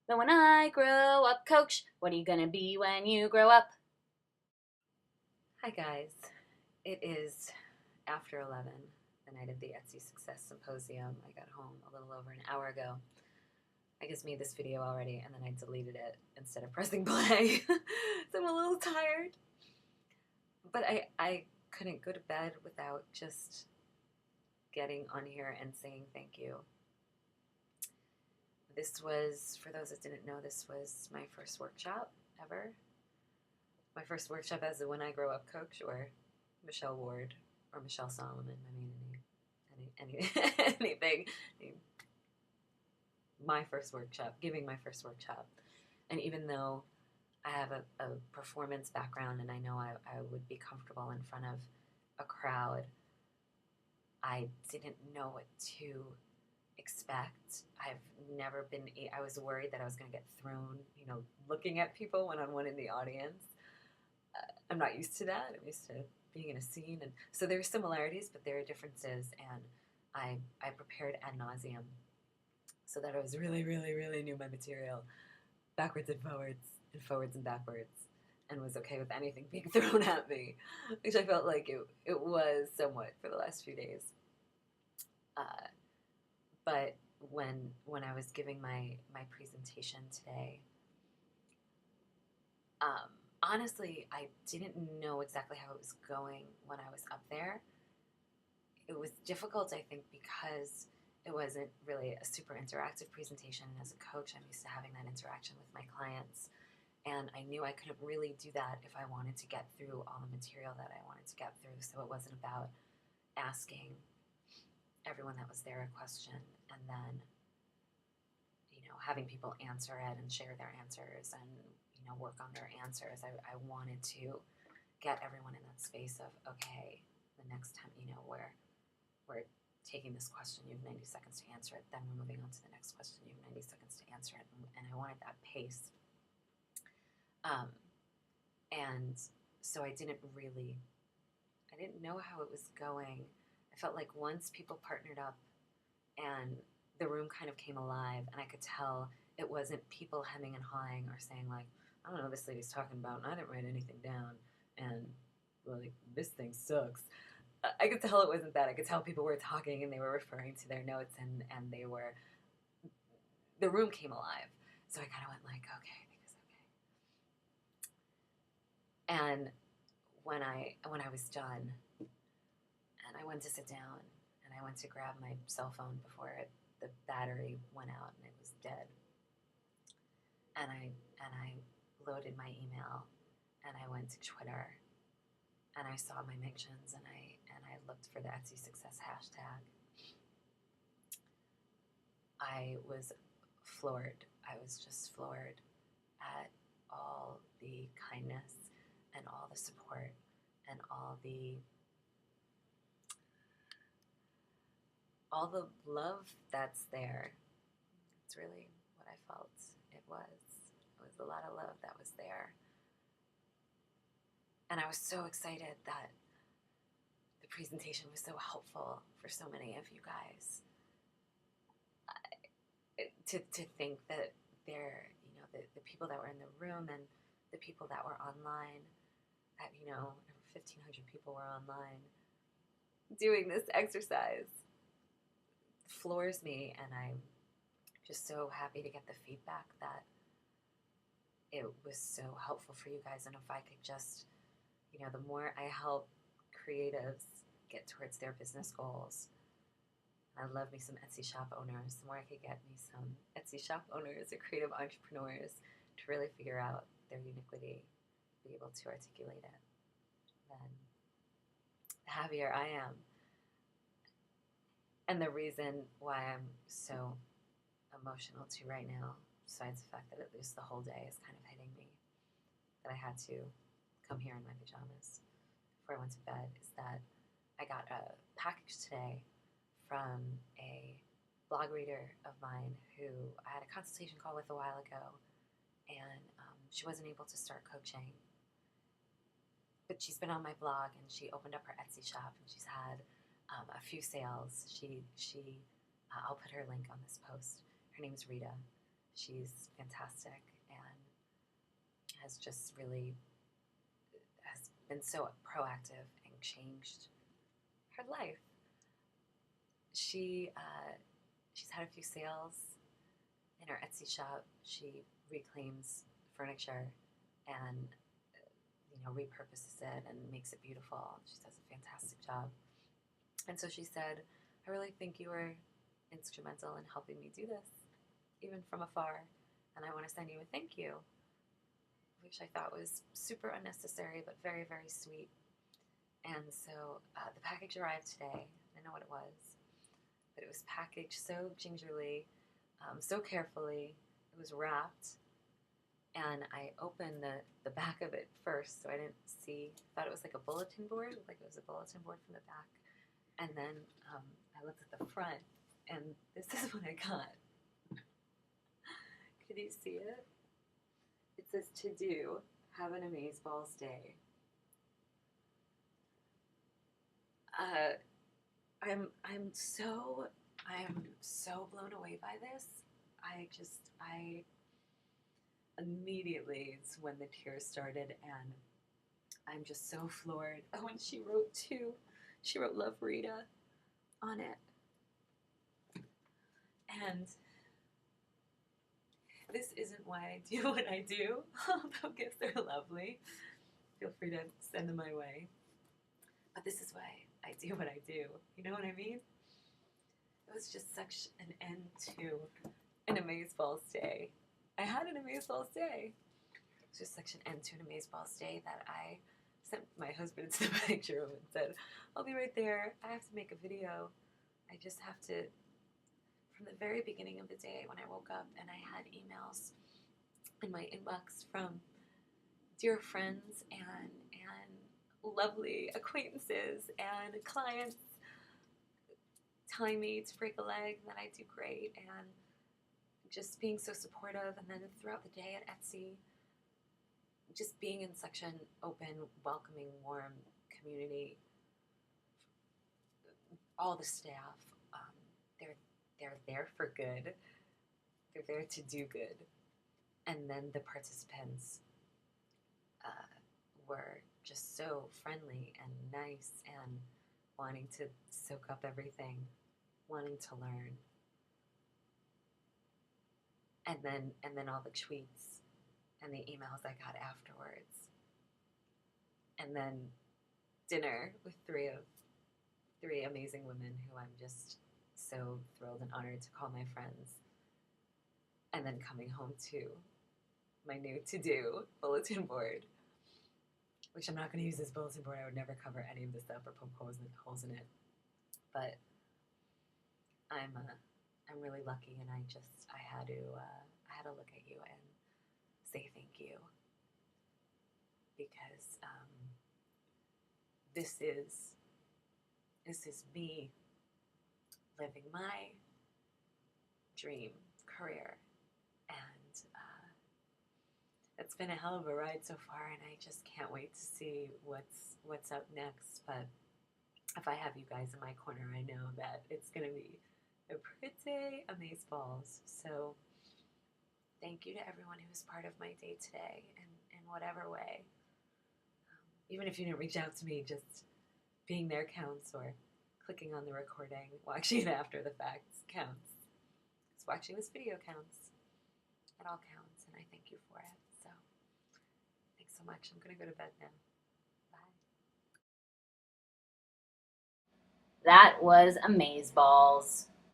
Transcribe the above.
But when I grow up, coach, what are you gonna be when you grow up? Hi guys, it is after 11, the night of the Etsy Success Symposium. I got home a little over an hour ago. I just made this video already and then I deleted it instead of pressing play. So I'm a little tired. But I couldn't go to bed without just getting on here and saying thank you. This was, for those that didn't know, this was my first workshop ever. My first workshop as a When I Grow Up coach, or Michelle Ward, or Michelle Solomon. I mean, anything. My first workshop, giving my first workshop. And even though I have a performance background and I know I would be comfortable in front of a crowd, I didn't know what to expect. I've never been, I was worried that I was going to get thrown, looking at people when I'm one in the audience. I'm not used to that. I'm used to being in a scene. And so there are similarities, but there are differences. And I prepared ad nauseum so that I was really, really, really knew my material backwards and forwards and backwards, and was okay with anything being thrown at me, which I felt like it was somewhat for the last few days. But when I was giving my presentation today, honestly, I didn't know exactly how it was going when I was up there. It was difficult, I think, because it wasn't really a super interactive presentation. And as a coach, I'm used to having that interaction with my clients. And I knew I couldn't really do that if I wanted to get through all the material that I wanted to get through. So it wasn't about asking everyone that was there a question and then, having people answer it and share their answers and, work on their answers. I wanted to get everyone in that space of, okay, the next time, we're taking this question, you have 90 seconds to answer it, then we're moving on to the next question, you have 90 seconds to answer it. And I wanted that pace. And so I didn't know how it was going. I felt like once people partnered up and the room kind of came alive, and I could tell it wasn't people hemming and hawing or saying like, I don't know what this lady's talking about, and I didn't write anything down, and like, this thing sucks. I could tell it wasn't that. I could tell people were talking and they were referring to their notes, and the room came alive. So I kind of went like, okay, I think it's okay. And when I was done, and I went to sit down, and I went to grab my cell phone before the battery went out and it was dead. And I loaded my email, and I went to Twitter, and I saw my mentions, and I looked for the Etsy Success hashtag. I was floored. I was just floored at all the kindness and all the support and all the love that's there. It's really what I felt. It was a lot of love that was there. And I was so excited that the presentation was so helpful for so many of you guys. To think that the people that were in the room and the people that were online, that, 1,500 people were online doing this exercise, floors me. And I'm just so happy to get the feedback that it was so helpful for you guys. And if I could just, the more I help creatives get towards their business goals, I love me some Etsy shop owners, the more I could get me some Etsy shop owners or creative entrepreneurs to really figure out their uniquity, be able to articulate it, then the happier I am. And the reason why I'm so emotional too right now, besides the fact that at least the whole day is kind of hitting me, that I had to come here in my pajamas before I went to bed, is that I got a package today from a blog reader of mine who I had a consultation call with a while ago, and she wasn't able to start coaching, but she's been on my blog, and she opened up her Etsy shop, and she's had a few sales. I'll put her link on this post. Her name's Rita. She's fantastic and has just really has been so proactive and changed her life. She's had a few sales in her Etsy shop. She reclaims furniture and repurposes it and makes it beautiful. She does a fantastic job. And so she said, I really think you were instrumental in helping me do this, even from afar. And I want to send you a thank you, which I thought was super unnecessary, but very, very sweet. And so the package arrived today. I didn't know what it was, but it was packaged so gingerly, so carefully. It was wrapped. And I opened the back of it first, so I didn't see. Thought it was like a bulletin board, like it was a bulletin board from the back. And then I looked at the front, and this is what I got. Could you see it? It says, to do, have an amazeballs day. I'm so blown away by this. I immediately, it's when the tears started, and I'm just so floored. Oh, and she wrote too. She wrote "Love Rita" on it. And this isn't why I do what I do, although gifts are lovely. Feel free to send them my way. But this is why I do what I do. You know what I mean? It was just such an end to an amazeballs day. I had an amazeballs day. It was just such an end to an amazeballs day that I sent my husband to the picture room and said, I'll be right there. I have to make a video. I just have to, from the very beginning of the day when I woke up and I had emails in my inbox from dear friends and lovely acquaintances and clients telling me to break a leg, that I do great, and just being so supportive. And then throughout the day at Etsy, just being in such an open, welcoming, warm community. All the staff, they're there for good. They're there to do good. And then the participants were just so friendly and nice and wanting to soak up everything, wanting to learn. And then all the tweets and the emails I got afterwards. And then dinner with three amazing women who I'm just so thrilled and honored to call my friends. And then coming home to my new to-do bulletin board, which I'm not going to use this bulletin board. I would never cover any of this up or poke holes in it. But I'm really lucky, and I had to look at you and say thank you, because this is me living my dream career, and it's been a hell of a ride so far, and I just can't wait to see what's up next. But if I have you guys in my corner, I know that it's going to be a pretty amazeballs. So thank you to everyone who was part of my day today in whatever way. Even if you didn't reach out to me, just being there counts, or clicking on the recording, watching it after the fact counts. Just watching this video counts. It all counts, and I thank you for it. So thanks so much. I'm going to go to bed now. Bye. That was amazeballs.